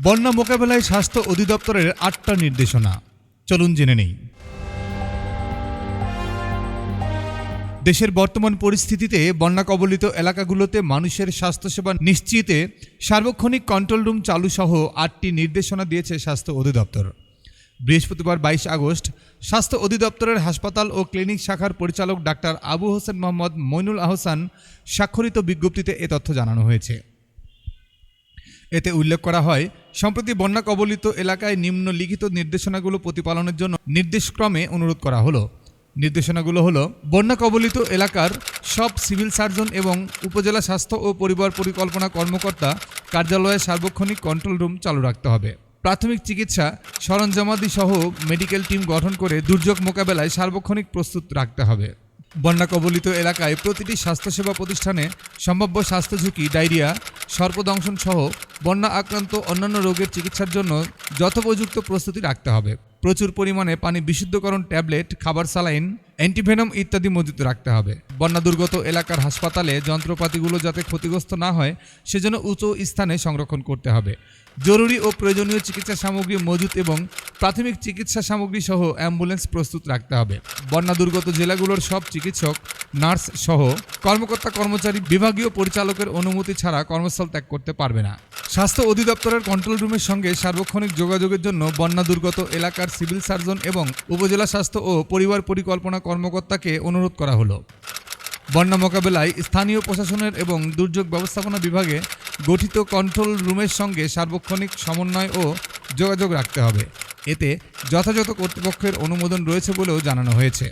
বন্যা মোকাবেলায় স্বাস্থ্য অধিদপ্তরের ৮টা নির্দেশনা, চলুন জেনে নেই। দেশের বর্তমান পরিস্থিতিতে বন্যা কবলিত এলাকাগুলোতে মানুষের স্বাস্থ্যসেবা নিশ্চিতে সার্বক্ষণিক কন্ট্রোল রুম চালু সহ ৮টি নির্দেশনা দিয়েছে স্বাস্থ্য অধিদপ্তর। বৃহস্পতিবার ২২ আগস্ট স্বাস্থ্য অধিদপ্তরের হাসপাতাল ও ক্লিনিক শাখার পরিচালক ডাক্তার আবু হোসেন মোহাম্মদ মইনুল আহসান স্বাক্ষরিত বিজ্ঞপ্তিতে এ তথ্য জানানো হয়েছে। এতে উল্লেখ করা হয়, সম্প্রতি বন্যা কবলিত এলাকায় নিম্নলিখিত নির্দেশনাগুলো প্রতিপালনের জন্য নির্দেশক্রমে অনুরোধ করা হলো। নির্দেশনাগুলো হলো, বন্যা কবলিত এলাকার সব সিভিল সার্জন এবং উপজেলা স্বাস্থ্য ও পরিবার পরিকল্পনা কর্মকর্তা কার্যালয়ে সার্বক্ষণিক কন্ট্রোল রুম চালু রাখতে হবে। প্রাথমিক চিকিৎসা সরঞ্জামাদি সহ মেডিকেল টিম গঠন করে দুর্যোগ মোকাবেলায় সার্বক্ষণিক প্রস্তুত রাখতে হবে। বন্যা কবলিত এলাকায় প্রতিটি স্বাস্থ্যসেবা প্রতিষ্ঠানে সম্ভাব্য স্বাস্থ্য ঝুঁকি, ডায়রিয়া, সর্পদংশন সহ বন্যা আক্রান্ত অন্যান্য রোগের চিকিৎসার জন্য যথোপযুক্ত প্রস্তুতি রাখতে হবে। প্রচুর পরিমাণে পানি বিশুদ্ধকরণ ট্যাবলেট, খাবার, স্যালাইন, অ্যান্টিভেনম ইত্যাদি মজুত রাখতে হবে। বন্যা দুর্গত এলাকার হাসপাতালে যন্ত্রপাতিগুলো যাতে ক্ষতিগ্রস্ত না হয় সেজন্য উঁচু স্থানে সংরক্ষণ করতে হবে। জরুরি ও প্রয়োজনীয় চিকিৎসা সামগ্রী মজুত এবং প্রাথমিক চিকিৎসা সামগ্রী সহ অ্যাম্বুলেন্স প্রস্তুত রাখতে হবে। বন্যা দুর্গত জেলাগুলোর সব চিকিৎসক, নার্স সহ কর্মকর্তা কর্মচারী বিভাগীয় পরিচালকের অনুমতি ছাড়া কর্মস্থল ত্যাগ করতে পারবে না। স্বাস্থ্য অধিদপ্তরের কন্ট্রোল রুমের সঙ্গে সার্বক্ষণিক যোগাযোগের জন্য বন্যা দুর্গত এলাকার সিভিল সার্জন এবং উপজেলা স্বাস্থ্য ও পরিবার পরিকল্পনা কর্মকর্তাকে অনুরোধ করা হলো। বন্যা মোকাবেলায় স্থানীয় প্রশাসনের এবং দুর্যোগ ব্যবস্থাপনা বিভাগে গঠিত কন্ট্রোল রুমের সঙ্গে সার্বক্ষণিক সমন্বয় ও যোগাযোগ রাখতে হবে। এতে যথাযথ কর্তৃপক্ষের অনুমোদন রয়েছে বলেও জানানো হয়েছে।